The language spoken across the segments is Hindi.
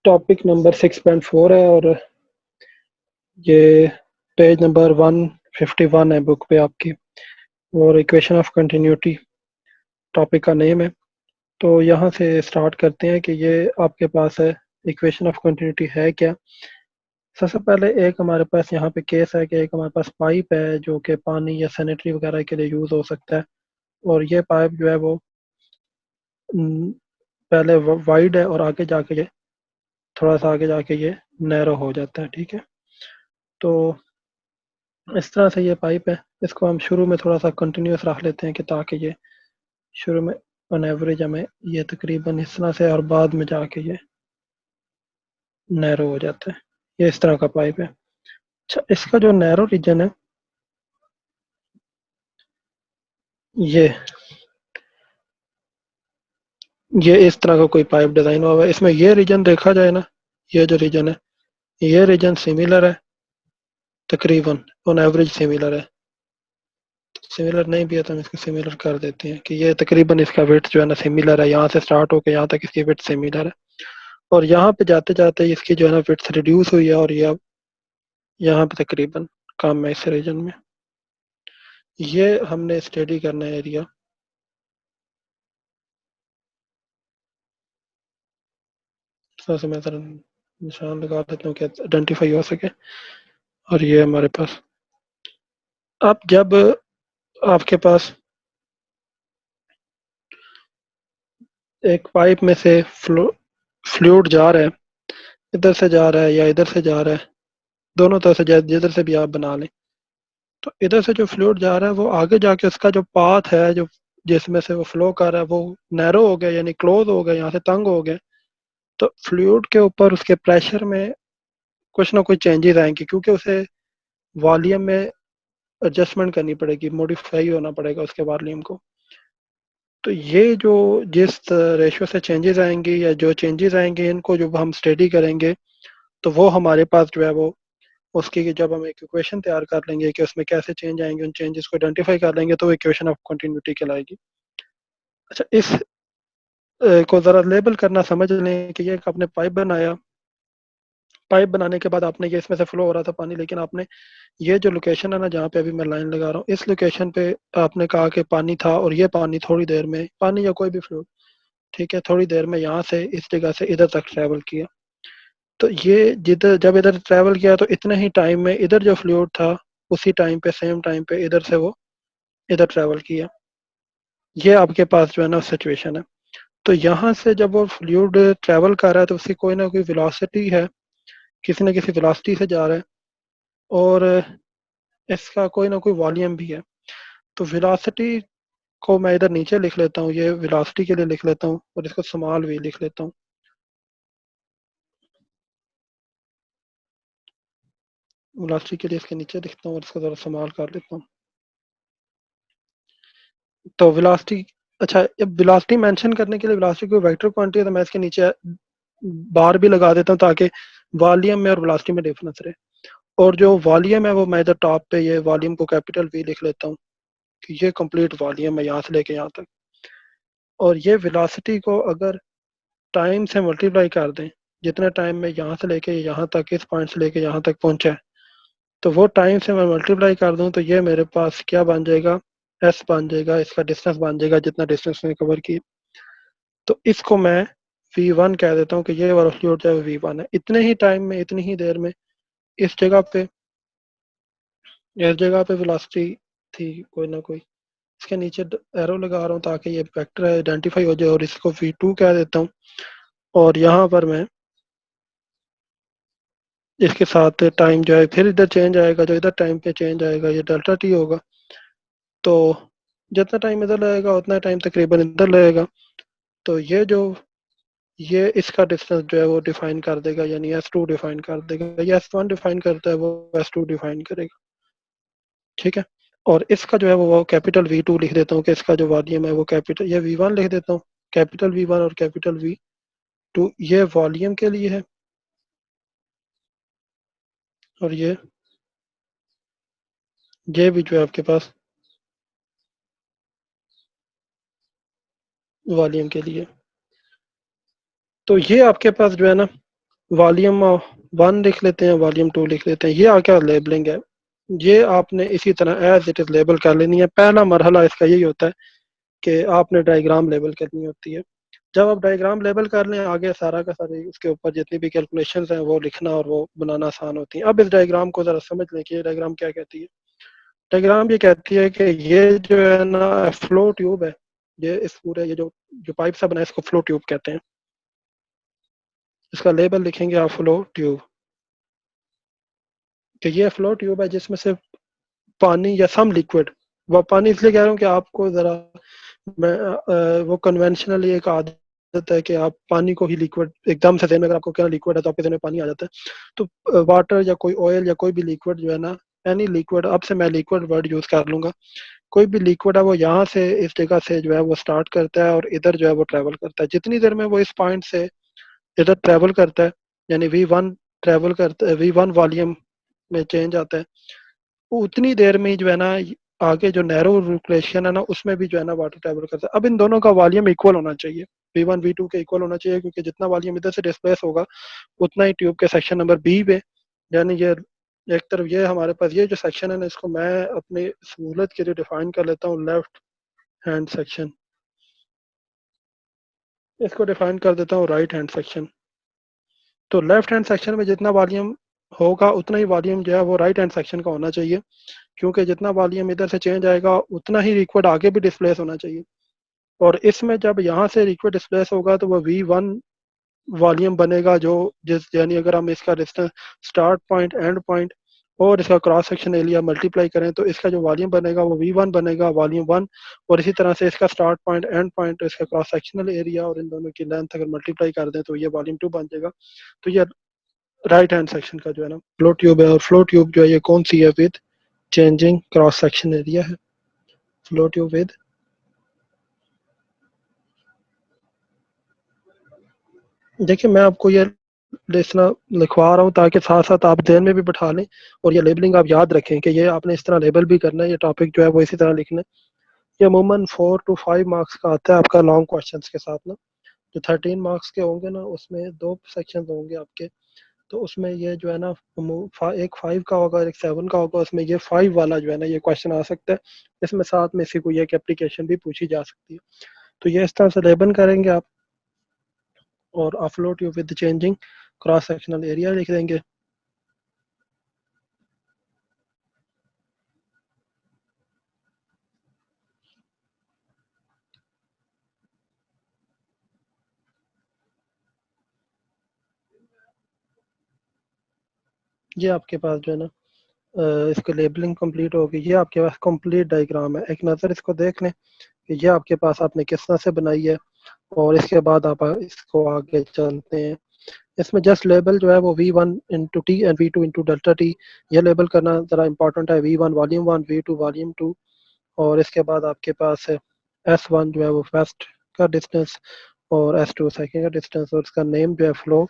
टॉपिक नंबर 6.4 है और ये पेज नंबर 151 है बुक पे आपकी। और इक्वेशन ऑफ कंटिन्यूटी टॉपिक का नेम है। तो यहाँ से स्टार्ट करते हैं कि ये आपके पास है इक्वेशन ऑफ कंटिन्यूटी है क्या। सबसे पहले एक हमारे पास यहाँ पे केस है कि एक हमारे पास पाइप है जो कि पानी या सैनिटरी वगैरह के लिए यूज़ हो सकता है। और ये पाइप जो है वो न, पहले वाइड है और आगे जाके ये थोड़ा सा आगे जाके ये नैरो हो जाता है। ठीक है, तो इस तरह से ये पाइप है। इसको हम शुरू में थोड़ा सा कंटिन्यूस रख लेते हैं कि ताकि ये शुरू में ऑन एवरेज हमें ये तकरीबन इस तरह से और बाद में जाके ये नैरो हो जाता है। ये इस तरह का पाइप है। अच्छा, इसका जो नैरो रीजन है ये इस तरह का कोई पाइप डिजाइन हुआ है। इसमें ये रीजन देखा जाए ना, ये जो रीजन है ये रीजन सिमिलर है, तकरीबन ऑन एवरेज सिमिलर है। सिमिलर नहीं भी है तो हम इसको सिमिलर कर देते हैं कि ये तकरीबन इसका वेट जो है ना सिमिलर है। यहाँ से स्टार्ट होकर यहाँ तक इसकी वेट सिमिलर है और यहाँ पे जाते जाते इसकी जो है ना वेट रिड्यूस हुई है और ये अब यहाँ पे तकरीबन कम है इस रीजन में। ये हमने स्टडी करना है एरिया। से मैं ज़रा निशान लगा देता हूँ कि आइडेंटिफाई हो सके। और ये हमारे पास अब जब आपके पास एक पाइप में से फ्लूइड जा रहा है, इधर से जा रहा है या इधर से जा रहा है, दोनों तरफ से जिधर से भी आप बना लें, तो इधर से जो फ्लूइड जा रहा है वो आगे जाके उसका जो पाथ है जो जिसमें से वो फ्लो कर रहा है वो नैरो हो गया, यानी क्लोज हो गया, यहाँ से तंग हो गया। तो फ्लूइड के ऊपर उसके प्रेशर में कुछ ना कुछ चेंजेस आएंगे क्योंकि उसे वॉल्यूम में एडजस्टमेंट करनी पड़ेगी, मॉडिफाई होना पड़ेगा उसके वॉल्यूम को। तो ये जो जिस रेशियो से चेंजेस आएंगे या जो चेंजेस आएंगे इनको जब हम स्टडी करेंगे तो वो हमारे पास जो है वो उसकी जब हम एक इक्वेशन तैयार कर लेंगे कि उसमें कैसे चेंज आएंगे, उन चेंजेस को आइडेंटिफाई कर लेंगे तो इक्वेशन ऑफ कंटिन्यूटी कहलाएगी। अच्छा, इस को ज़रा लेबल करना समझ लें कि ये एक आपने पाइप बनाया। पाइप बनाने के बाद आपने ये इसमें से फ्लो हो रहा था पानी, लेकिन आपने ये जो लोकेशन है ना जहाँ पे अभी मैं लाइन लगा रहा हूँ इस लोकेशन पे आपने कहा कि पानी था और ये पानी थोड़ी देर में, पानी या कोई भी फ्लूइड, ठीक है, थोड़ी देर में यहाँ से इस जगह से इधर तक ट्रैवल किया। तो ये जिधर जब इधर ट्रैवल किया तो इतने ही टाइम में इधर जो फ्लूइड था उसी टाइम पे सेम टाइम पे इधर से वो इधर ट्रैवल किया। ये आपके पास जो है ना सिचुएशन है। तो यहाँ से जब वो फ्लूइड ट्रैवल कर रहा है तो उसकी कोई ना कोई वेलोसिटी है, किसी न किसी वेलोसिटी से जा रहा है और इसका कोई ना कोई वॉल्यूम भी है। तो वेलोसिटी को मैं इधर नीचे लिख लेता हूँ, ये वेलोसिटी के लिए लिख लेता हूँ और इसको स्मॉल वी लिख लेता हूँ। वेलोसिटी के लिए इसके नीचे लिखता हूँ और इसको ज़रा स्मॉल कर लेता हूँ। तो वेलोसिटी, अच्छा, अब वेलोसिटी मेंशन करने के लिए वेलोसिटी कोई वेक्टर क्वांटिटी है तो मैं इसके नीचे बार भी लगा देता हूँ ताकि वॉल्यूम में और वेलोसिटी में डिफरेंस रहे। और जो वॉल्यूम है वो मैं इधर टॉप पे ये वॉल्यूम को कैपिटल वी लिख लेता हूँ कि ये कंप्लीट वॉल्यूम है यहाँ से लेके यहाँ तक। और ये वेलोसिटी को अगर टाइम से मल्टीप्लाई कर दें, जितने टाइम में यहाँ से लेके यहाँ तक, इस पॉइंट से लेके यहाँ तक पहुँचा है, तो वो टाइम से मैं मल्टीप्लाई कर दूँ तो ये मेरे पास क्या बन जाएगा, एस बन जाएगा, इसका डिस्टेंस बन जाएगा जितना डिस्टेंस में कवर की। तो इसको मैं V1 कह देता हूँ कि ये वाला फ्लूइड जो है V1 है। इतने ही टाइम में, इतनी ही देर में इस जगह पे, इस जगह पे वेलोसिटी थी कोई ना कोई। इसके नीचे एरो लगा रहा हूँ ताकि ये वेक्टर आइडेंटिफाई हो जाए और इसको V2 कह देता हूँ। और यहाँ पर मैं इसके साथ टाइम जो है फिर इधर चेंज आएगा, जो इधर टाइम पे चेंज आएगा ये डेल्टा टी होगा। तो जितना टाइम इधर लगेगा उतना टाइम तकरीबन इधर लगेगा। तो ये इसका डिस्टेंस जो है वो डिफाइन कर देगा, यानी S2 डिफाइन कर देगा, या S1 डिफाइन करता है वो S2 डिफाइन करेगा। ठीक है, और इसका जो है वो कैपिटल V2 लिख देता हूँ कि इसका जो वॉल्यूम है वो कैपिटल, ये V1 लिख देता हूँ, कैपिटल V1 और कैपिटल V2 ये वॉल्यूम के लिए है और ये भी जो है आपके पास वॉल्यूम के लिए। तो ये आपके पास जो है ना वॉल्यूम 1 लिख लेते हैं, वॉल्यूम 2 लिख लेते हैं। ये क्या लेबलिंग है, ये आपने इसी तरह एज इट इज लेबल कर लेनी है। पहला मरहला इसका यही होता है कि आपने डायग्राम लेबल करनी होती है। जब आप डायग्राम लेबल कर लें, आगे सारा का सारा उसके ऊपर जितनी भी कैलकुलेशंस हैं वो लिखना और वो बनाना आसान होती हैं। अब इस डायग्राम को जरा समझ लें कि ये डायग्राम क्या कहती है। डायग्राम ये कहती है कि ये जो है ना फ्लो ट्यूब है, ये इस पूरे ये जो जो पाइप सा बना है इसको फ्लो ट्यूब कहते हैं। इसका लेबल लिखेंगे आप फ्लो ट्यूब, कि ये फ्लो ट्यूब है जिसमें से पानी या सम लिक्विड, वो पानी इसलिए कह रहा हूँ कि आपको जरा मैं वो कन्वेंशनली एक आदत है कि आप पानी को ही लिक्विड एकदम से देने, अगर आपको क्या लिक्विड है तो आपके देने में पानी आ जाता है। तो वाटर या कोई ऑयल या कोई भी लिक्विड जो है ना, एनी लिक्विड, अब से मैं लिक्विड वर्ड यूज कर लूंगा, कोई भी लिक्विड है वो यहाँ से इस जगह से जो है वो स्टार्ट करता है और इधर जो है वो ट्रेवल करता है। जितनी देर में वो इस पॉइंट से इधर ट्रेवल करता है, यानी V1 ट्रेवल करता है, V1 वॉल्यूम में चेंज आता है, उतनी देर में ही जो है ना आगे जो नैरो सर्कुलेशन है ना उसमें भी जो है ना वाटर ट्रेवल करता है। अब इन दोनों का वॉल्यूम इक्वल होना चाहिए, V1 V2 के इक्वल होना चाहिए, क्योंकि जितना वॉल्यूम इधर से डिस्प्लेस होगा उतना ही ट्यूब के सेक्शन नंबर बी पे, यानी ये एक तरफ ये हमारे पास ये जो सेक्शन है ना, इसको मैं अपनी सहूलत के लिए डिफाइन कर लेता हूँ लेफ्ट हैंड सेक्शन, इसको डिफाइन कर देता हूँ राइट हैंड सेक्शन। तो लेफ्ट हैंड सेक्शन में जितना वॉल्यूम होगा उतना ही वॉल्यूम जो है वो राइट हैंड सेक्शन का होना चाहिए, क्योंकि जितना वॉल्यूम इधर से चेंज आएगा उतना ही लिक्विड आगे भी डिस्प्लेस होना चाहिए। और इसमें जब यहाँ से लिक्विड डिस्प्लेस होगा तो वो V1 वॉल्यूम बनेगा, जो जिस यानी अगर हम इसका distance start point and point और इसका क्रॉस सेक्शन एरिया मल्टीप्लाई करें तो इसका जो वॉल्यूम बनेगा वो V1 बनेगा, वॉल्यूम 1। और इसी तरह से इसका स्टार्ट पॉइंट एंड पॉइंट, इसका क्रॉस सेक्शनल एरिया और इन दोनों की लेंथ अगर मल्टीप्लाई कर दें तो ये वॉल्यूम 2 बन जाएगा। तो ये राइट हैंड सेक्शन का जो है ना फ्लो ट्यूब है। और फ्लो ट्यूब जो है ये कौन सी है, with changing cross section area है फ्लो ट्यूब विद। देखिए मैं आपको ये लिखना लिखवा रहा हूँ ताकि साथ साथ आप ध्यान में भी बैठा लें और ये लेबलिंग आप याद रखें कि ये आपने इस तरह लेबल भी करना है, ये टॉपिक जो है वो इसी तरह लिखना है। ये अमूमन 4 to 5 मार्क्स का आता है आपका लॉन्ग क्वेश्चंस के साथ ना। जो 13 मार्क्स के होंगे ना उसमें 2 सेक्शन होंगे आपके, तो उसमें ये जो है ना एक 5 का होगा एक 7 का होगा, उसमें ये 5 वाला जो है ना ये क्वेश्चन आ सकता है। इसमें साथ में इसी को एक एप्लीकेशन भी पूछी जा सकती है। तो ये इस तरह से लेबल करेंगे आप और upload you with changing cross sectional area लिख देंगे। ये आपके पास जो है ना इसकी लेबलिंग कंप्लीट होगी। ये आपके पास कंप्लीट डायग्राम है, एक नज़र इसको देख लें कि ये आपके पास आपने किस तरह से बनाई है। और इसके बाद आप इसको आगे चलते हैं। इसमें जस्ट लेबल जो है वो V1 into T and V2 into ΔT, ये लेबल करना ज़रा इंपॉर्टेंट है। V1 volume 1, V2 volume 2। और इसके बाद आपके पास है S1 जो है वो फर्स्ट का डिस्टेंस और S2 सेकेंड का डिस्टेंस, और इसका नेम जो है flow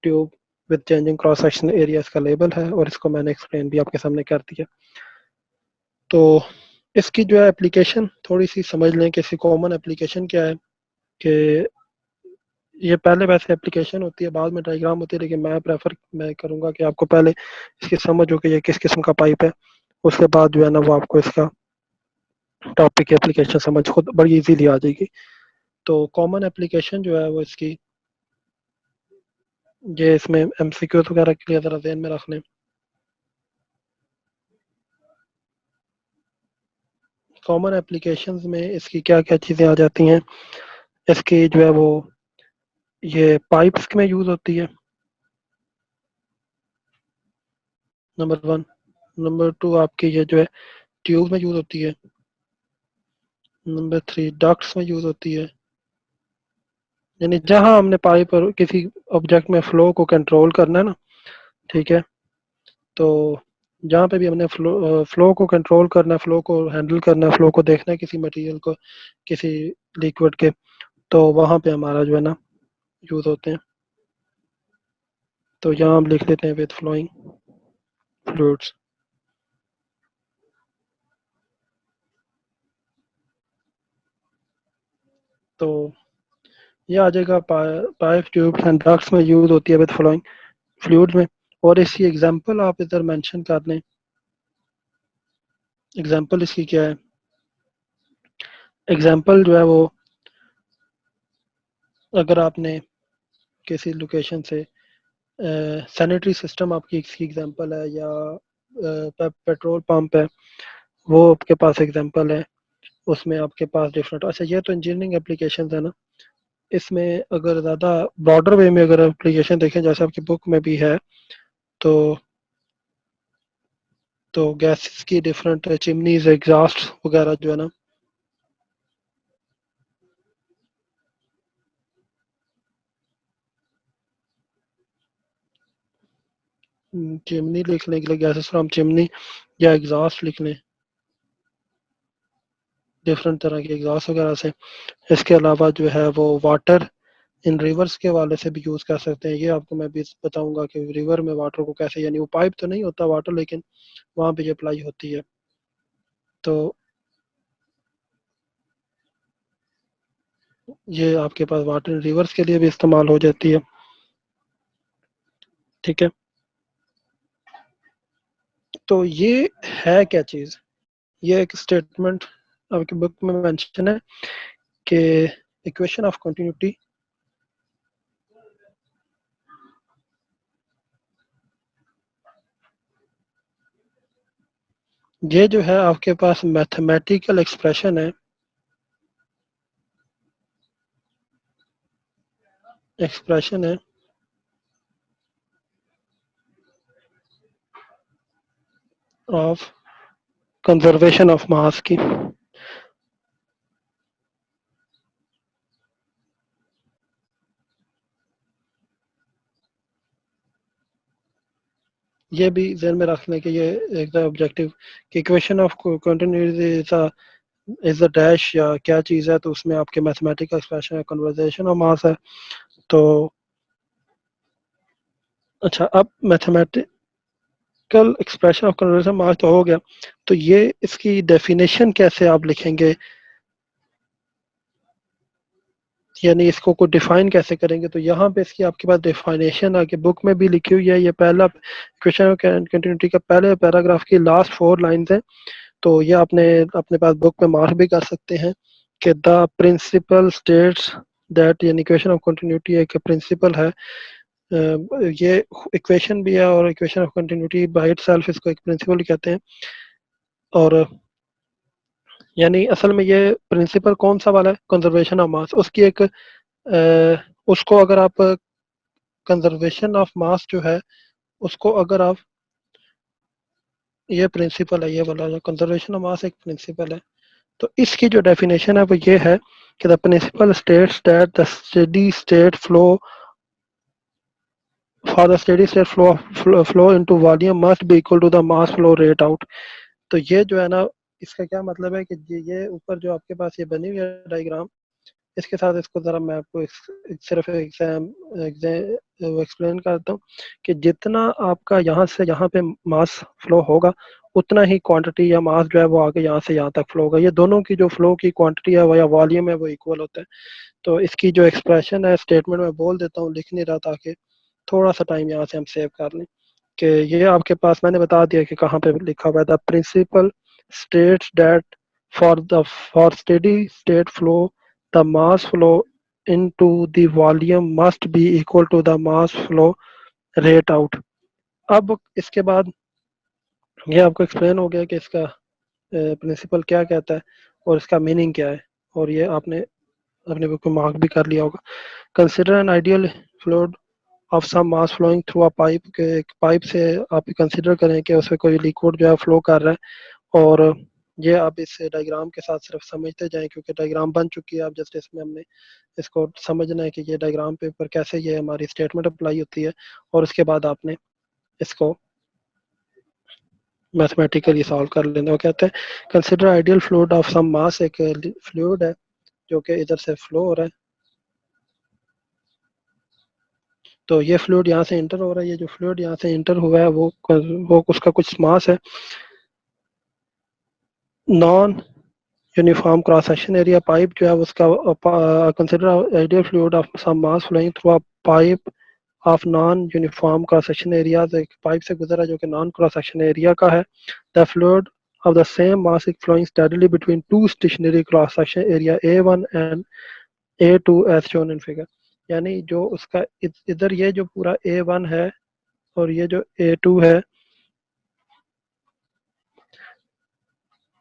tube with changing cross section area इसका लेबल है, और इसको मैंने एक्सप्लेन भी आपके सामने कर दिया। तो इसकी जो है एप्लीकेशन थोड़ी सी समझ लें कि इसकी कॉमन एप्लीकेशन क्या है। कि ये पहले वैसे एप्लीकेशन होती है बाद में डायग्राम होती है, लेकिन मैं करूँगा कि आपको पहले इसकी समझ हो कि ये किस किस्म का पाइप है, उसके बाद जो है ना वो आपको इसका टॉपिक की एप्लीकेशन समझ खुद बड़ी इजीली आ जाएगी। तो कॉमन एप्लीकेशन जो है वो इसकी, ये इसमें MCQ वगैरह के लिए ज़रा ध्यान में रख लें। कॉमन एप्लीकेशंस में इसकी क्या क्या चीज़ें आ जाती हैं। इसकी जो है वो ये पाइप्स में यूज़ होती है, नंबर 1। नंबर 2 आपकी ये जो है ट्यूब में यूज़ होती है। नंबर 3 डक्ट्स में यूज़ होती है, यानी जहां हमने पाइप और किसी ऑब्जेक्ट में फ्लो को कंट्रोल करना है ना, ठीक है। तो जहाँ पे भी हमने फ्लो को कंट्रोल करना है, फ्लो को हैंडल करना है, फ्लो को देखना है किसी मटेरियल को, किसी लिक्विड के, तो वहाँ पे हमारा जो है ना यूज़ होते हैं। तो यहाँ हम लिख लेते हैं विद फ्लोइंग फ्लूइड्स। तो ये आ जाएगा पाइप ट्यूब्स एंड डक्ट्स में यूज होती है विद फ्लोइंग फ्लूइड में। और इसकी एग्जांपल आप इधर मेंशन कर लें। एग्जांपल इसकी क्या है? एग्जांपल जो है वो, अगर आपने किसी लोकेशन से सैनिटरी सिस्टम आपकी इसकी एग्जांपल है, या पेट्रोल पंप है, वो आपके पास एग्जांपल है। उसमें आपके पास डिफरेंट, अच्छा ये तो इंजीनियरिंग एप्लीकेशन है ना। इसमें अगर ज़्यादा ब्रॉडर वे में अगर एप्लीकेशन देखें, जैसे आपकी बुक में भी है, तो गैसेस की डिफरेंट चिमनीज एग्जॉस्ट वगैरह जो है ना। चिमनी लिखने के लिए गैसेस फ्रॉम चिमनी या एग्जॉस्ट लिख लें, डिफरेंट तरह के एग्जॉस्ट वगैरह से। इसके अलावा जो है वो वाटर इन रिवर्स के वाले से भी यूज़ कर सकते हैं। ये आपको मैं भी बताऊंगा कि रिवर में वाटर को कैसे, यानी वो पाइप तो नहीं होता वाटर, लेकिन वहाँ पे ये अप्लाई होती है। तो ये आपके पास वाटर इन रिवर्स के लिए भी इस्तेमाल हो जाती है। ठीक है, तो ये है क्या चीज़? ये एक स्टेटमेंट आपकी बुक में मेंशन है कि इक्वेशन ऑफ कंटिन्यूटी, ये जो है आपके पास मैथमेटिकल एक्सप्रेशन है ऑफ कंजर्वेशन ऑफ मास की। ये भी ध्यान में रखने के, ये एक ऑब्जेक्टिव कि equation of continuity is a dash या क्या चीज़ है, तो उसमें आपके मैथमेटिकल एक्सप्रेशन है, कन्वर्जेशन ऑफ मास है। तो अच्छा, अब मैथमेटिकल एक्सप्रेशन ऑफ कन्वर्जेशन मास तो हो गया, तो ये इसकी डेफिनेशन कैसे आप लिखेंगे, यानी इसको कोई डिफाइन कैसे करेंगे? तो यहाँ पे इसकी आपके पास डिफाइनेशन आगे बुक में भी लिखी हुई है। ये पहला इक्वेशन ऑफ कंटिन्यूटी का पहले पैराग्राफ की लास्ट 4 लाइंस है। तो ये आपने अपने पास बुक में मार्क भी कर सकते हैं कि द प्रिंसिपल स्टेट्स दैट, यानी इक्वेशन ऑफ कंटिन्यूटी एक प्रिंसिपल है। ये इक्वेशन भी है और equation of continuity by itself इसको एक प्रिंसिपल कहते हैं। और यानी असल में ये प्रिंसिपल कौन सा वाला है? कंजर्वेशन ऑफ मास। उसकी एक उसको अगर आप कंजर्वेशन ऑफ मास जो है, उसको अगर आप, ये प्रिंसिपल है, ये वाला जो कंजर्वेशन ऑफ मास एक प्रिंसिपल है। तो इसकी जो डेफिनेशन है वो ये है कि the principle states that the steady state flow for the steady state flow into volume must be equal to the mass flow rate out. तो ये जो है ना, इसका क्या मतलब है कि ये ऊपर जो आपके पास ये बनी हुई है डायग्राम, इसके साथ इसको ज़रा मैं आपको सिर्फ एग्जाम एक्सप्लेन करता हूँ कि जितना आपका यहाँ से यहाँ पे मास फ्लो होगा, उतना ही क्वांटिटी या मास जो है वो आगे यहाँ से यहाँ तक फ्लो होगा। ये दोनों की जो फ्लो की क्वांटिटी है वो या वॉल्यूम है वो इक्वल होता है। तो इसकी जो एक्सप्रेशन है स्टेटमेंट में बोल देता हूँ, लिख नहीं रहा, ताकि थोड़ा सा टाइम यहाँ से हम सेव कर लें। कि ये आपके पास मैंने बता दिया कि कहाँ पे लिखा हुआ है। The principle states that for steady state flow the mass flow into the volume must be equal to the mass flow rate out. अब इसके बाद ये आपको एक्सप्लेन हो गया कि इसका प्रिंसिपल क्या कहता है और इसका मीनिंग क्या है, और ये आपने अपने बुक में मार्क भी कर लिया होगा। Consider an ideal flow of some mass flowing through a pipe, के एक पाइप से आप कंसिडर करें कि उसमें कोई लिक्विड जो है फ्लो कर रहा है। और ये आप इस डायग्राम के साथ सिर्फ समझते जाएं, क्योंकि डायग्राम बन चुकी है। अब जस्ट इसमें हमने इसको समझना है कि ये डायग्राम पे ऊपर कैसे ये हमारी स्टेटमेंट अप्लाई होती है, और उसके बाद आपने इसको मैथमेटिकली सॉल्व कर लेना। वो कहते हैं consider ideal fluid of some मास, एक फ्लूइड है जो कि इधर से फ्लो हो रहा है। तो ये फ्लूइड यहाँ से इंटर हो रहा है, ये जो फ्लूइड यहाँ से इंटर हुआ है वो उसका कुछ मास है। Non uniform cross section area pipe जो है उसका consider ideal fluid of some mass flowing through a pipe of non uniform cross section area, एक पाइप से गुजरा जो कि नॉन क्रॉस सेक्शन एरिया का है। The fluid of the same mass is flowing steadily between two stationary cross section area A1 and A2 as shown in figure। यानी जो उसका इधर ये जो पूरा A1 है और ये जो A2 है,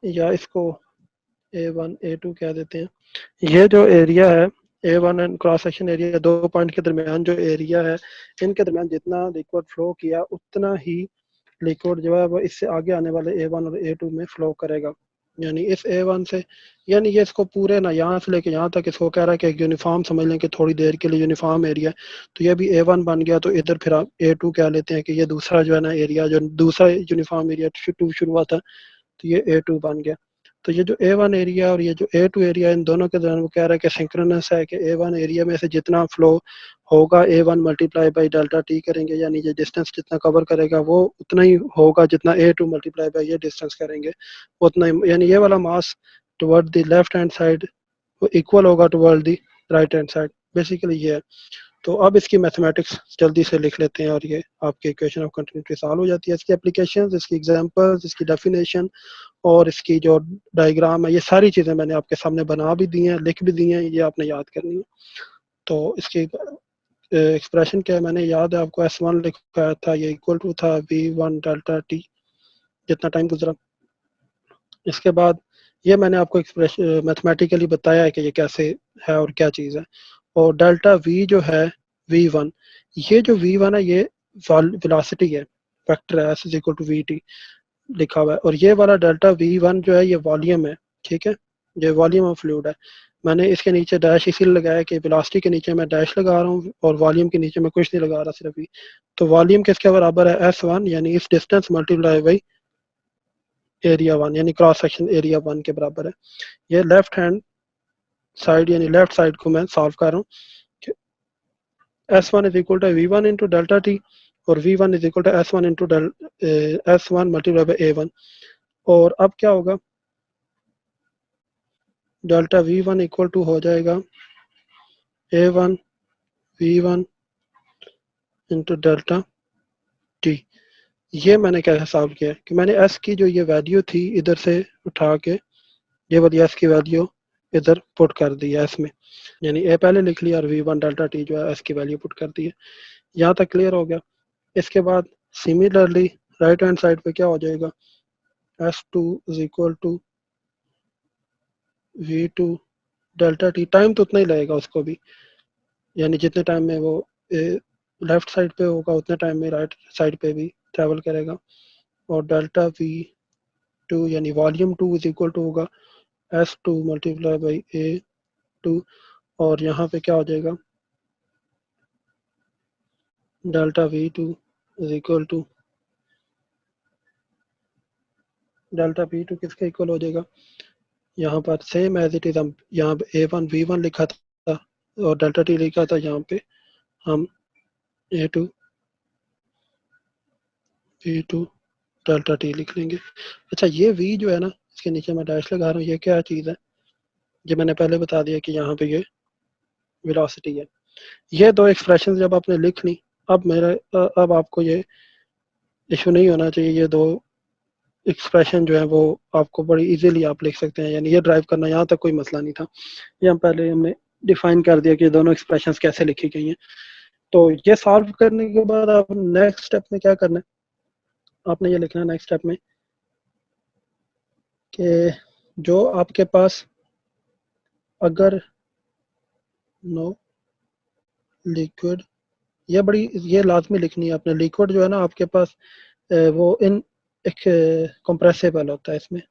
या इसको A1 A2 कह देते हैं, ये जो एरिया है A1 and cross section area, दो पॉइंट के दरमियान जो एरिया है, इनके दरमियान जितना लिक्विड फ्लो किया उतना ही लिक्विड जो है वो इससे आगे आने वाले A1 और A2 में फ्लो करेगा। यानी इस A1 से, यानी ये इसको पूरे ना यहाँ से लेके यहाँ तक इसको कह रहा है कि यूनिफॉर्म समझ लें कि थोड़ी देर के लिए यूनिफॉर्म एरिया है, तो ये भी A1 बन गया, तो इधर फिर आप A2 कह लेते हैं कि ये दूसरा जो है ना एरिया, जो दूसरा यूनिफॉर्म एरिया टू शुरू हुआ था, तो ये A2 बन गया। तो ये जो A1 एरिया और ये जो A2 एरिया, इन दोनों के दौरान वो कह रहा है कि सिंक्रोनस है कि A1 एरिया में से जितना फ्लो होगा A1 multiply by delta T करेंगे, यानी ये डिस्टेंस जितना कवर करेगा वो उतना ही होगा जितना A2 मल्टीप्लाई बाई ये डिस्टेंस करेंगे उतना ही, यानी ये वाला mass toward the left hand side वो इक्वल होगा toward the right hand side. Basically ये है। तो अब इसकी मैथमेटिक्स जल्दी से लिख लेते हैं और ये आपकी इक्वेशन ऑफ कंटिन्यूटी सॉल्व हो जाती है। इसकी एप्लीकेशंस, इसकी एग्जांपल्स, इसकी डेफिनेशन और इसकी जो डायग्राम है, ये सारी चीज़ें मैंने आपके सामने बना भी दी हैं, लिख भी दी हैं, ये आपने याद करनी है। तो इसकी एक्सप्रेशन क्या है, मैंने याद है आपको S1 लिखा था, ये इक्वल टू था V1 डेल्टा टी जितना टाइम गुजरा। इसके बाद ये मैंने आपको एक्सप्रेशन मैथमेटिकली बताया है कि ये कैसे है और क्या चीज़ है। और डेल्टा V जो है V1, ये जो V1 है ये वेलोसिटी है, वेक्टर है, S is equal to VT लिखा हुआ है, और ये वाला डेल्टा V1 जो है ये वॉल्यूम है, ठीक है, ये वॉल्यूम ऑफ फ्लूइड है। मैंने इसके नीचे डैश इसीलिए लगाया कि वेलोसिटी के नीचे मैं डैश लगा रहा हूँ और वॉल्यूम के नीचे मैं कुछ नहीं लगा रहा, सिर्फ ही। तो वॉल्यूम किसके बराबर है, S1, यानी इस डिस्टेंस मल्टीप्लाई बाई एरिया 1, यानी क्रॉस सेक्शन एरिया 1 के बराबर है। ये लेफ्ट हैंड साइड यानी लेफ्ट साइड को मैं सॉल्व कर रहा हूँ। S1 is equal to V1 into delta T और V1 is equal to S1 into S1 multiply by A1। और अब क्या होगा, डेल्टा V1 इक्वल टू हो जाएगा A1 V1 into delta t. ये मैंने कैसे सॉल्व किया है कि मैंने S की जो ये वैल्यू थी इधर से उठा के ये वाली S की वैल्यू इधर पुट कर दी है S में, यानी A पहले लिख लिया और V1 डेल्टा टी जो है S की वैल्यू पुट कर दी है। यहाँ तक क्लियर हो गया। इसके बाद सिमिलरली राइट हैंड साइड पे क्या हो जाएगा, S2 is equal to V2 delta T. Time तो उतना ही लगेगा उसको भी, यानी जितने टाइम में वो लेफ्ट साइड पे होगा उतने टाइम में राइट साइड पे भी ट्रैवल करेगा। और डेल्टा V2 यानी वॉल्यूम 2 इज इक्वल टू होगा S2 मल्टीप्लाई बाई A2, और यहाँ पे क्या हो जाएगा, delta V2 is equal to delta V2 किसके इक्वल हो जाएगा, यहाँ पर सेम एज इट इज हम यहाँ पे A1 V1 लिखा था और डेल्टा टी लिखा था, यहाँ पे हम A2 V2 डेल्टा टी लिख लेंगे। अच्छा, ये V जो है ना, इसके नीचे मैं डैश लगा रहा हूँ, ये क्या चीज़ है, ये मैंने पहले बता दिया कि यहाँ पे ये वेलोसिटी है। ये दो एक्सप्रेशन जब आपने लिख ली, अब आपको ये इशू नहीं होना चाहिए, ये दो एक्सप्रेशन जो है वो आपको बड़ी इजीली आप लिख सकते हैं, यानी ये ड्राइव करना यहाँ तक कोई मसला नहीं था। ये हम पहले हमने डिफाइन कर दिया कि दोनों एक्सप्रेशन कैसे लिखी गई हैं। तो ये सॉल्व करने के बाद आप नेक्स्ट स्टेप में क्या करना है, आपने ये लिखना है नेक्स्ट स्टेप में कि जो आपके पास अगर नो लिक्विड, ये बड़ी ये लाजमी लिखनी है आपने, लिक्विड जो है ना आपके पास वो इन एक कंप्रेसिबल होता है, इसमें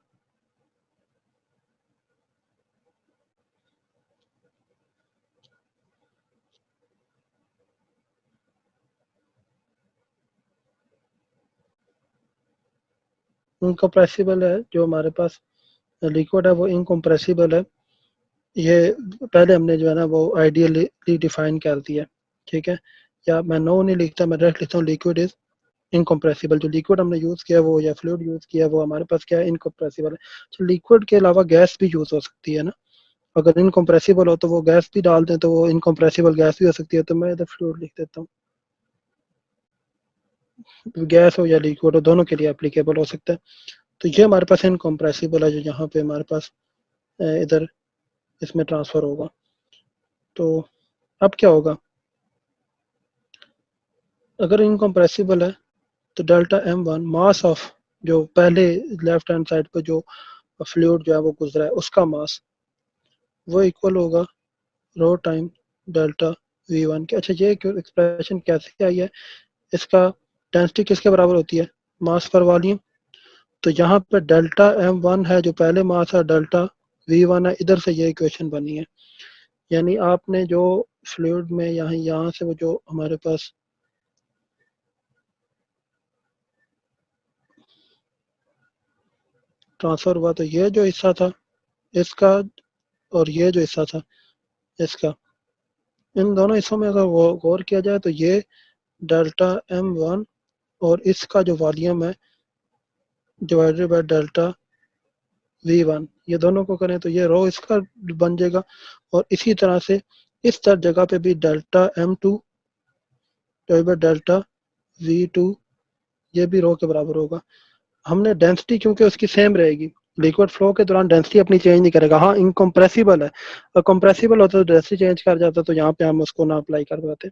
इनकम्प्रेसिबल है, जो हमारे पास लिक्विड है वो इनकम्प्रेसिबल है। ये पहले हमने जो है ना वो आइडियली डिफाइन कर दिया, ठीक है। या मैं नो नहीं लिखता, मैं डायरेक्ट लिखता हूँ लिक्विड इज इनकम्प्रेसिबल जो लिक्विड हमने यूज़ किया वो या फ्लूइड यूज़ किया वो हमारे पास क्या है, इनकम्प्रेसिबल है। तो लिक्विड के अलावा गैस भी यूज़ हो सकती है ना, अगर इनकम्प्रेसिबल हो तो वो गैस भी डाल दें तो वो इनकम्प्रेसिबल गैस भी हो सकती है, तो मैं इधर फ्लूइड लिख देता हूँ। गैस हो या लिक्विड हो दोनों के लिए एप्लीकेबल हो सकता है। तो ये हमारे पास इनकम्प्रेसिबल है जो यहाँ पे हमारे पास इधर इसमें ट्रांसफ़र होगा। तो अब क्या होगा, अगर इनकम्प्रेसिबल है तो delta M one mass of जो पहले लेफ्ट हैंड साइड पे जो फ्लूइड जो है वो गुजरा है उसका मास वो इक्वल होगा रो टाइम डेल्टा वी वन के। अच्छा ये एक्सप्रेशन कैसे आई है, इसका डेंसिटी किसके बराबर होती है, मास पर वॉल्यूम। तो यहाँ पे डेल्टा एम वन है जो पहले मास है, डेल्टा वी वन है, इधर से ये इक्वेशन बनी है। यानी आपने जो फ्लूइड में यहाँ यहाँ से वो जो हमारे पास ट्रांसफ़र हुआ तो ये जो हिस्सा था इसका और ये जो हिस्सा था इसका, इन दोनों हिस्सों में अगर गौर किया जाए तो ये डेल्टा एम वन और इसका जो वॉल्यूम है divided by delta v one, ये दोनों को करें तो ये रो इसका बन जाएगा। और इसी तरह से इस तर जगह पे भी delta M two divided by delta V two, ये भी रो के बराबर होगा। हमने डेंसिटी क्योंकि उसकी सेम रहेगी, लिक्विड फ्लो के दौरान डेंसिटी अपनी चेंज नहीं करेगा। हाँ इनकम्प्रेसिबल है, और कंप्रेसिबल होता तो डेंसिटी चेंज कर जाता, तो यहाँ पे हम उसको ना अप्लाई कर पाते।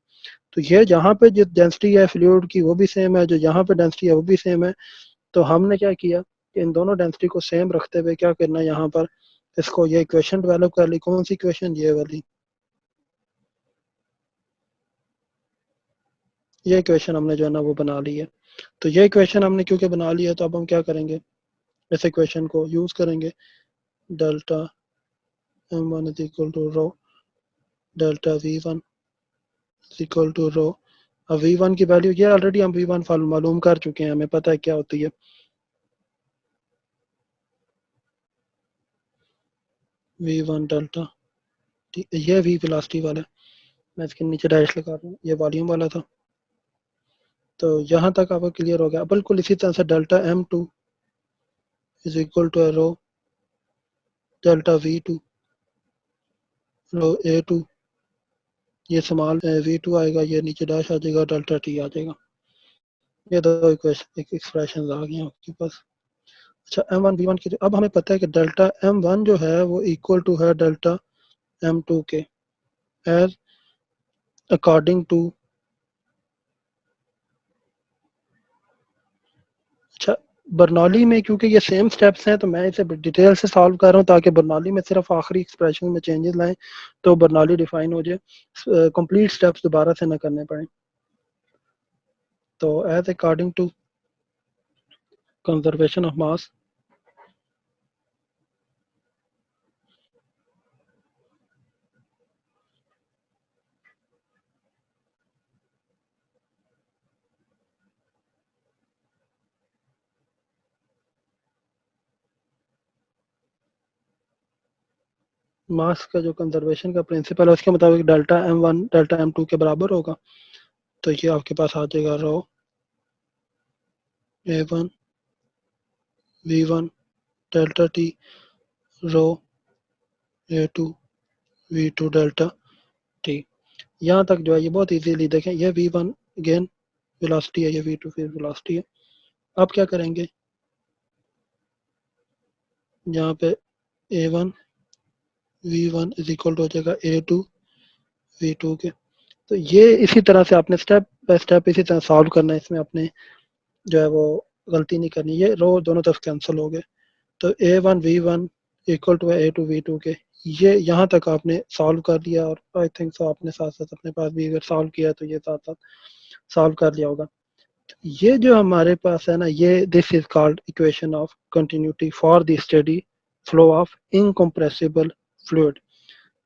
तो ये जहाँ पे जो डेंसिटी है फ्लूइड की वो भी सेम है, जो यहाँ पे डेंसिटी है वो भी सेम है। तो हमने क्या किया कि इन दोनों डेंसिटी को सेम रखते हुए क्या करना है, यहाँ पर इसको ये इक्वेशन डेवलप कर ली। कौन सी इक्वेशन, ये वाली, ये इक्वेशन हमने जो है ना वो बना ली है। तो ये इक्वेशन हमने क्योंकि बना ली है तो अब हम क्या करेंगे, इस इक्वेशन को यूज़ करेंगे। Delta M one is equal to rho delta v one is equal to rho. अब वी वन की वैल्यू ये ऑलरेडी हम वी वन मालूम कर चुके हैं, हमें पता है क्या होती है वी वन डेल्टा। ये वी वेलोसिटी वाला है, मैं इसके नीचे डैश लगा रहा हूँ, ये वॉल्यूम वाला था। तो यहाँ तक आपको क्लियर हो गया। बिल्कुल इसी तरह से delta M two is equal to rho delta V two rho A two, ये स्मॉल वी टू आएगा, ये नीचे डैश आ जाएगा, डेल्टा टी आ जाएगा। ये दो इक्वेशन एक्सप्रेशन आ गई हैं आपके पास। अच्छा एम वन वी वन की अब हमें पता है कि डेल्टा एम वन जो है वो इक्वल टू है डेल्टा एम टू के, एज अकॉर्डिंग टू। अच्छा बर्नौली में क्योंकि ये सेम स्टेप्स हैं तो मैं इसे डिटेल से सॉल्व कर रहा हूँ ताकि बर्नौली में सिर्फ आखिरी एक्सप्रेशन में चेंजेस लाएं तो बर्नौली डिफाइन हो जाए, कंप्लीट स्टेप्स दोबारा से ना करने पड़े। तो as according to conservation of mass, mass का जो कंजर्वेशन का प्रिंसिपल है उसके मुताबिक delta M one delta M two के बराबर होगा। तो ये आपके पास आ जाएगा rho a one v one delta t rho A two v two delta t. यहाँ तक जो है ये बहुत इजीली देखें, ये वी वन अगेन वेलोसिटी है, ये वी टू फिर वेलोसिटी है। अब क्या करेंगे, यहाँ पे a one v one is equal to हो जाएगा ए टू वी टू के। तो ये इसी तरह से आपने स्टेप बाय स्टेप इसी तरह सॉल्व करना है, इसमें आपने जो है वो गलती नहीं करनी। ये रो दोनों तरफ कैंसिल हो गए, तो a one v one equal to a two v two के। ये यहाँ तक आपने सॉल्व कर लिया, और आई थिंक सो आपने साथ साथ अपने पास भी अगर सॉल्व किया तो ये साथ साथ सॉल्व कर लिया होगा। ये जो हमारे पास है ना, ये this is called equation of continuity for the steady flow of incompressible fluid.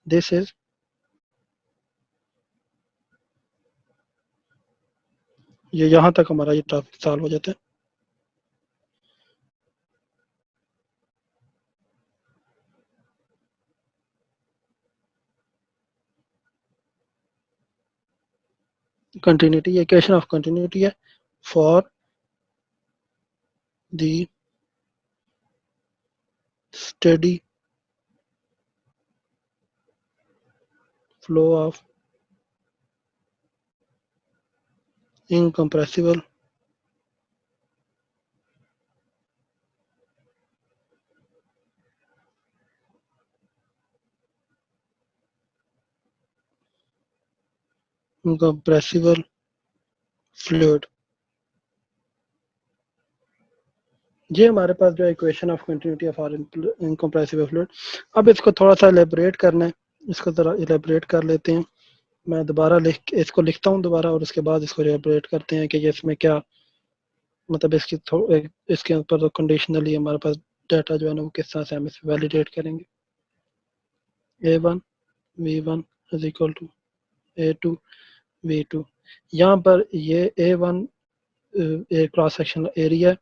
This is, ये यहाँ तक हमारा ये टॉपिक सॉल्व हो जाता है। कंटिन्यूटी, ये इक्वेशन ऑफ कंटिन्यूटी है for the steady flow of incompressible incompressible fluid। ये हमारे पास जो equation of continuity of our incompressible fluid. अब इसको थोड़ा सा एलेबरेट करना है, इसको ज़रा एलेबरेट कर लेते हैं। मैं दोबारा इसको लिखता हूँ दोबारा और उसके बाद इसको एलेबरेट करते हैं कि ये इसमें क्या मतलब इसके ऊपर तो कंडीशनली हमारे पास डाटा जो है ना वो किस तरह से हम इसे वैलिडेट करेंगे। A1 V1 is equal to A2 V2। यहाँ पर ये A1 ए क्रॉस सेक्शनल एरिया,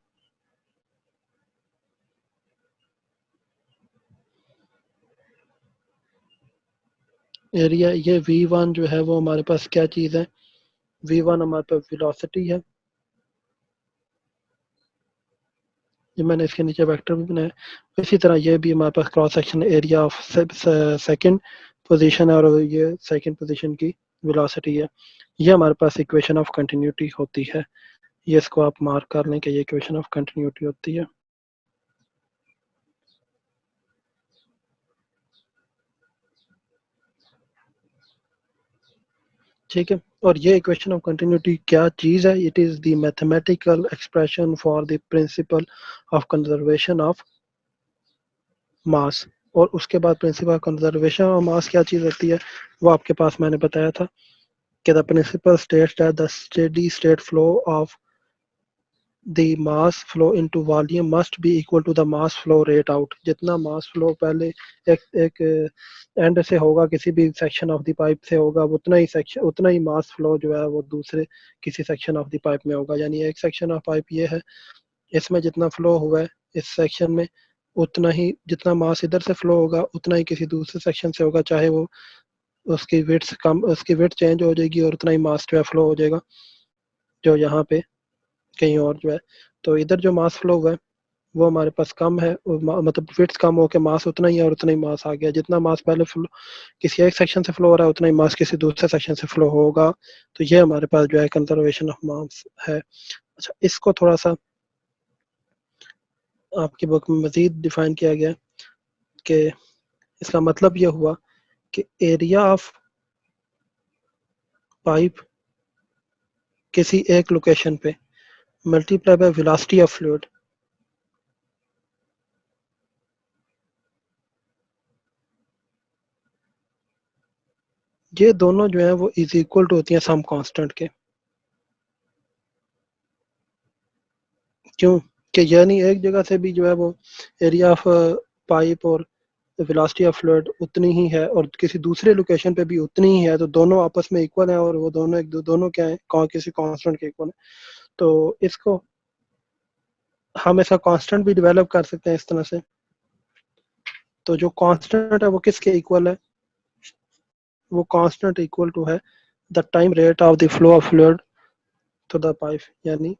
ये V1 जो है वो हमारे पास क्या चीज़ है, V1 हमारे पास वेलोसिटी है। ये मैंने इसके नीचे वेक्टर भी बनाया। इसी तरह ये भी हमारे पास cross section area of second position है और ये सेकंड पोजीशन की वेलोसिटी है। ये हमारे पास इक्वेशन ऑफ कंटिन्यूटी होती है। ये इसको आप मार्क कर लें कि ये इक्वेशन ऑफ कंटिन्यूटी होती है। ठीक है, और ये इक्वेशन ऑफ कंटिन्यूटी क्या चीज़ है? It is the mathematical expression for the principle of conservation of मास। और उसके बाद प्रिंसिपल कंजर्वेशन ऑफ मास क्या चीज़ होती है वो आपके पास मैंने बताया था कि the principle states that the steady state flow of the mass flow into volume must be equal to the mass flow rate out। जितना मास फ्लो पहले एक एंड से होगा, किसी भी सेक्शन ऑफ द पाइप से होगा, उतना ही मास फ्लो जो है वो दूसरे किसी सेक्शन ऑफ द पाइप में होगा। यानी एक सेक्शन ऑफ पाइप ये है, इसमें जितना फ्लो हुआ है इस सेक्शन में, उतना ही जितना मास इधर से फ्लो होगा उतना ही किसी दूसरे सेक्शन से होगा, चाहे वो उसकी विड्थ चेंज हो जाएगी और उतना ही मास जो है फ्लो हो जाएगा जो यहाँ पे कहीं और जो है। तो इधर जो मास फ्लो हुआ है वो हमारे पास कम है, मतलब विड्थ कम होकर मास उतना ही है और उतना ही मास आ गया। जितना मास पहले फ्लो किसी एक सेक्शन से फ्लो हो रहा है उतना ही मास किसी दूसरे सेक्शन से फ्लो होगा। तो ये हमारे पास जो है कंजर्वेशन ऑफ मास है। अच्छा, इसको थोड़ा सा आपकी बुक में मजीद डिफाइन किया गया कि इसका मतलब ये हुआ कि एरिया ऑफ पाइप किसी एक लोकेशन पे multiply by velocity of fluid, ये दोनों जो है वो इज इक्वल टू होती हैं सम कांस्टेंट के। क्यों? कि यानी एक जगह से भी जो है वो एरिया ऑफ पाइप और वेलोसिटी ऑफ फ्लूइड उतनी ही है और किसी दूसरे लोकेशन पे भी उतनी ही है, तो दोनों आपस में इक्वल है और वो दोनों क्या है, किसी कांस्टेंट के इक्वल है। तो इसको हम ऐसा कांस्टेंट भी डेवलप कर सकते हैं इस तरह से। तो जो कांस्टेंट है वो किसके इक्वल है? वो कांस्टेंट इक्वल टू है the time rate of the flow of fluid to the pipe. यानी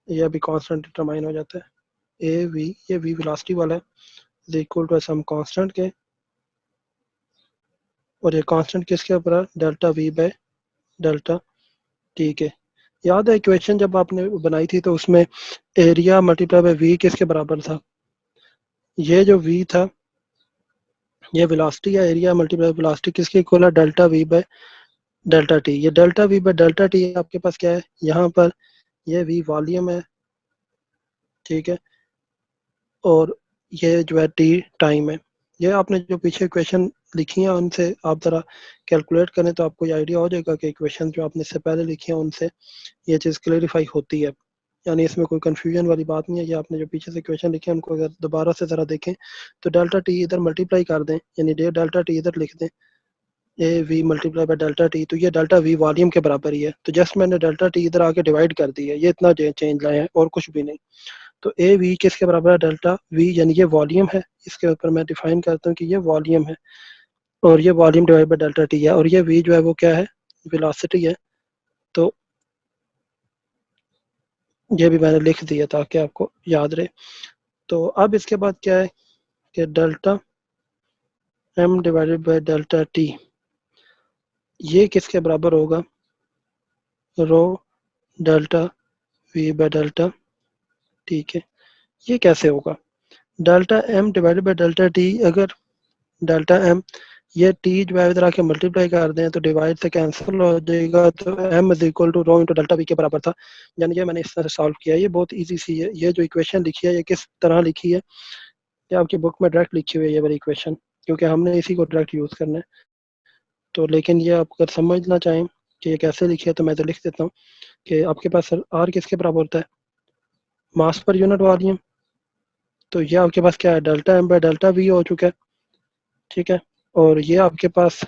यह भी कांस्टेंट डिटरमाइन हो जाता है। ए वी, ये वी वेलोसिटी वाला है, is equal to some constant के, और ये कांस्टेंट किसके ऊपर है? Delta we by delta T के। याद है इक्वेशन जब आपने बनाई थी तो उसमें एरिया मल्टीप्लाई बाय वी किसके बराबर था? ये जो वी था ये वेलोसिटी या एरिया मल्टीप्लाई वेलोसिटी किसके इक्वल है? Delta we by delta t. ये delta we by delta t आपके पास क्या है यहाँ पर? ये वी वॉल्यूम है, ठीक है, और ये जो है टी टाइम है। ये आपने जो पीछे इक्वेशन लिखी है उनसे आप ज़रा कैलकुलेट करें तो आपको ये आइडिया हो जाएगा कि इक्वेशन जो आपने इससे पहले लिखी है उनसे ये चीज़ क्लेरिफाई होती है। यानी इसमें कोई कंफ्यूजन वाली बात नहीं है। ये आपने जो पीछे से इक्वेशन लिखे हैं उनको अगर दोबारा से ज़रा देखें तो डेल्टा टी इधर मल्टीप्लाई कर दें, यानी डेल्टा टी इधर लिख दें, A V multiply by delta T, तो ये डेल्टा वी वॉल्यूम के बराबर ही है। तो जस्ट मैंने डेल्टा टी इधर आके डिवाइड कर दी है, ये इतना चेंज लाए हैं और कुछ भी नहीं। तो ए वी किसके बराबर है? डेल्टा वी, यानी ये वॉल्यूम है। इसके ऊपर मैं डिफाइन करता हूँ कि ये वॉल्यूम है और ये volume divide by delta T है, और ये वी जो है वो क्या है? वेलोसिटी है। तो ये भी मैंने लिख दिया ताकि आपको याद रहे। तो अब इसके बाद क्या है कि delta m divided by delta t, ये किसके बराबर होगा, rho delta v by delta t के। ये कैसे होगा, delta m divided by delta t, अगर डेल्टा m ये t जो है इधर आके मल्टीप्लाई कर दें तो डिवाइड से कैंसिल हो जाएगा, तो m is equal to rho into delta v के बराबर था। यानी ये मैंने इस तरह सॉल्व किया, ये बहुत इजी सी है। ये जो इक्वेशन लिखी है ये किस तरह लिखी है, ये आपकी बुक में डायरेक्ट लिखी हुई है ये वाली इक्वेशन, क्योंकि हमने इसी को डायरेक्ट यूज़ करना है। तो लेकिन ये आप अगर समझना चाहें कि ये कैसे लिखी है तो मैं तो लिख देता हूँ कि आपके पास आर किसके बराबर होता है, मास पर यूनिट वॉल्यूम। तो ये आपके पास क्या है, delta m by delta v हो चुका है, ठीक है। और ये आपके पास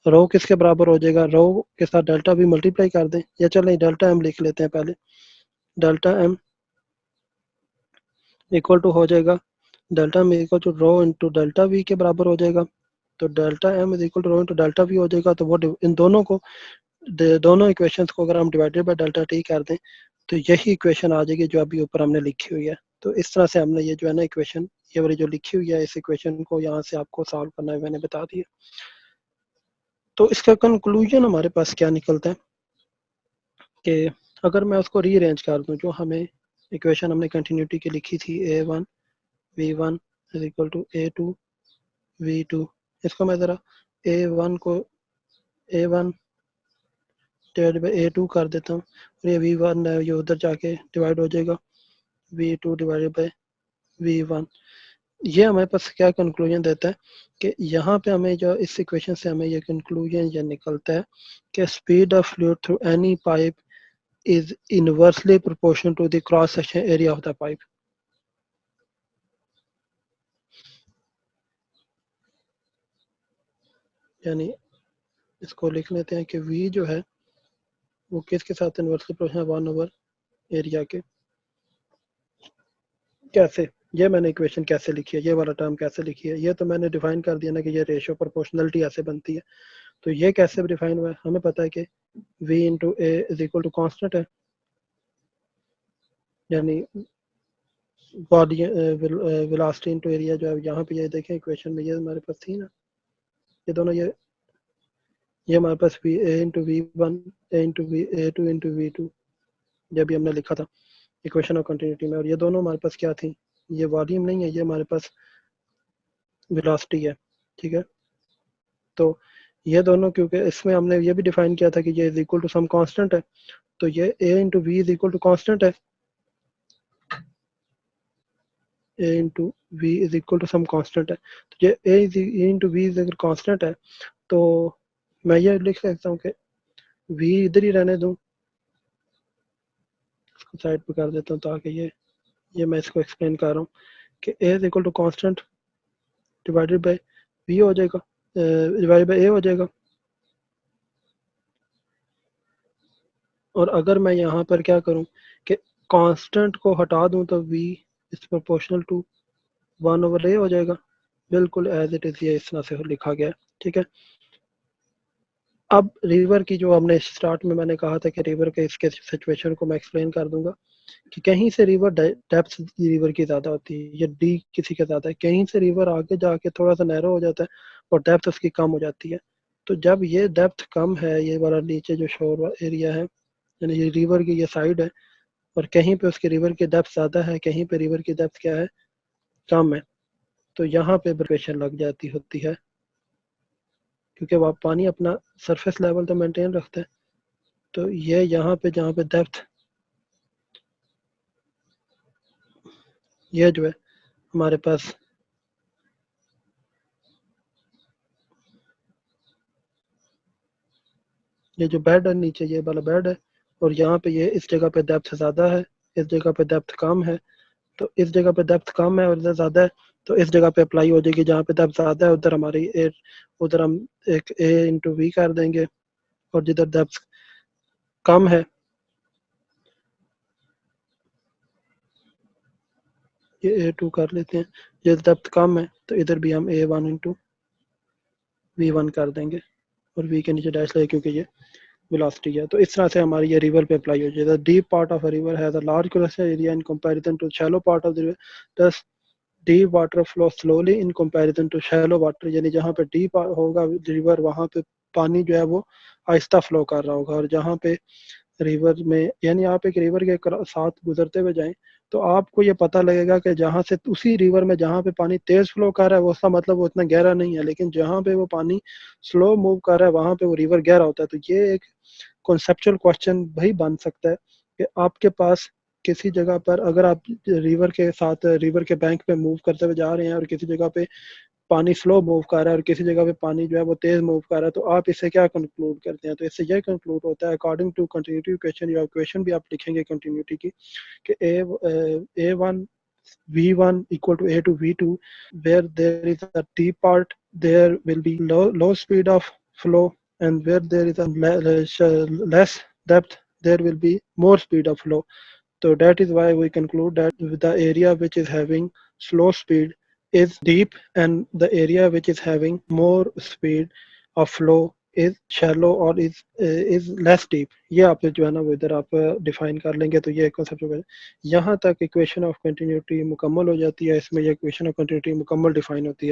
रो किसके बराबर हो जाएगा, रो के साथ डेल्टा v मल्टीप्लाई कर दें, या चलें डेल्टा m लिख लेते हैं पहले। डेल्टा m इक्वल टू हो जाएगा, delta m equal to rho into delta v के बराबर हो जाएगा। तो delta m is equal to rho into delta v हो जाएगा। तो वो इन दोनों को, दोनों इक्वेशंस को अगर हम डिवाइडेड बाय डेल्टा t कर दें तो यही इक्वेशन आ जाएगी जो अभी ऊपर हमने लिखी हुई है। तो इस तरह से हमने ये जो है ना इक्वेशन, ये वाली जो लिखी हुई है, इस इक्वेशन को यहाँ से आपको सॉल्व करना है, मैंने बता दिया। तो इसका कंक्लूजन हमारे पास क्या निकलता है कि अगर मैं उसको रीअरेंज कर दूं, जो हमें इक्वेशन हमने कंटिन्यूटी की लिखी थी, a1 v1 is equal to a2 v2, इसको मैं ज़रा a1 को a1 डिवाइड बाई a2 कर देता हूँ, और ये v1 है ये उधर जाके डिवाइड हो जाएगा v2 डिवाइडेड बाई v1। ये हमारे पास क्या कंक्लूजन देता है कि यहाँ पे हमें जो इस इक्वेशन से हमें ये कंक्लूजन ये निकलता है कि speed of fluid through any pipe is inversely proportional to the cross section area of the pipe। यानी इसको लिख लेते हैं कि V जो है वो किसके साथ इन्वर्सली प्रोपोर्शनल, 1/एरिया के। कैसे, ये मैंने इक्वेशन कैसे लिखी है, ये वाला टर्म कैसे लिखी है, ये तो मैंने डिफाइन कर दिया ना कि ये रेशियो प्रोपोर्शनलिटी ऐसे बनती है। तो ये कैसे डिफाइन हुआ है, हमें पता है कि V into A is equal to constant है, यानी बॉडी वेलोसिटी इंटू एरिया जो है यहाँ पे ये देखें इक्वेशन में ये हमारे पास थी ना, ये दोनों ये हमारे पास v a into v one a into v a two into v two, जब भी हमने लिखा था इक्वेशन ऑफ कंटिन्यूटी में। और ये दोनों हमारे पास क्या थी, ये वॉल्यूम नहीं है, ये हमारे पास वेलोसिटी है, ठीक है। तो ये दोनों, क्योंकि इसमें हमने ये भी डिफाइन किया था कि ये is equal to some constant है, तो ये a into v is equal to constant है, a into v is equal to some constant है। तो ये ए इंटू वी अगर कांस्टेंट है तो मैं ये लिख सकता हूँ कि वी इधर ही रहने दूँ, इसको साइड पे कर देता हूँ ताकि ये मैं इसको एक्सप्लेन कर रहा हूँ कि a is equal to constant divided by v हो जाएगा, डिवाइडेड बाय ए हो जाएगा। और अगर मैं यहाँ पर क्या करूँ कि कांस्टेंट को हटा दूँ तो we is proportional to 1/a हो जाएगा, बिल्कुल एज इट इज़, ये इस तरह से लिखा गया है, ठीक है। अब रिवर की जो हमने स्टार्ट में मैंने कहा था कि रिवर के इसके सिचुएशन को मैं एक्सप्लेन कर दूंगा कि कहीं से रिवर डेप्थ रिवर की ज़्यादा होती है या डी किसी का ज़्यादा है, कहीं से रिवर आगे जाके थोड़ा सा नैरो हो जाता है और डेप्थ उसकी कम हो जाती है। तो जब ये डेप्थ कम है, ये वाला नीचे जो शोर एरिया है यानी ये रिवर की ये साइड है, और कहीं पे उसकी रिवर की डेप्थ ज़्यादा है, कहीं पे रिवर की डेप्थ क्या है, कम है, तो यहाँ पे प्रेशर लग जाती होती है, क्योंकि वह पानी अपना सरफेस लेवल तो मेंटेन रखता है। तो ये यहाँ पे जहाँ पे डेप्थ, ये जो है हमारे पास ये जो बेड है नीचे, ये वाला बेड है, और यहाँ पे ये इस जगह पे डेप्थ ज़्यादा है, इस जगह पे डेप्थ कम है। तो इस जगह पे डेप्थ कम है और इधर ज़्यादा है, तो इस जगह पे अप्लाई हो जाएगी, जहाँ पे डेप्थ ज़्यादा है उधर हमारी ए, उधर हम एक ए इंटू वी कर देंगे, और जिधर डेप्थ कम है, ये A2 कर लेते हैं, ये डेप्थ कम है तो इधर भी हम A1 इंटू V1 कर देंगे, और V के नीचे डैश लगे क्योंकि ये वेलोसिटी है। तो इस तरह से हमारी ये रिवर पे अप्लाई हो जाएगा। Deep part of a river has a large cross area in comparison to shallow part of the river, thus deep water flow slowly in comparison to shallow water, यानी जहाँ पे डीप होगा रिवर वहाँ पे पानी जो है वो आहिस्ता फ्लो कर रहा होगा, और जहाँ पे रिवर में, यानी आप एक रिवर के साथ गुजरते हुए जाएं तो आपको ये पता लगेगा कि जहाँ से उसी रिवर में जहाँ पे पानी तेज फ्लो कर रहा है वो, उसका मतलब वो उतना गहरा नहीं है, लेकिन जहाँ पे वो पानी स्लो मूव कर रहा है वहाँ पे वो रिवर गहरा होता है। तो ये एक कॉन्सेप्चुअल क्वेश्चन भाई बन सकता है कि आपके पास किसी जगह पर, अगर आप रिवर के साथ रिवर के बैंक पे मूव करते हुए जा रहे हैं और किसी जगह पे पानी स्लो मूव कर रहा है और किसी जगह पे पानी जो है वो तेज मूव कर रहा है, तो आप इससे क्या कंक्लूड करते हैं? तो इससे यह कंक्लूड होता है अकॉर्डिंग टू कंटिन्यूटी इक्वेशन, या इक्वेशन भी आप लिखेंगे कंटिन्यूटी की, कि ए one v1 equal to a to v2, where there is a deep part there will be low speed of flow, and where there is a less depth there will be more speed of flow. So that is why we conclude that the area which is having slow speed is deep, and the area which is having more speed of flow is shallow or is less deep. ये आप जो है ना वो इधर आप डिफाइन कर लेंगे तो ये कॉन्सेप्ट होगा। यहाँ तक इक्वेशन ऑफ कंटिन्यूटी मुकम्मल हो जाती है, इसमें ये इक्वेशन ऑफ कंटिन्यूटी मुकम्मल डिफाइन होती है।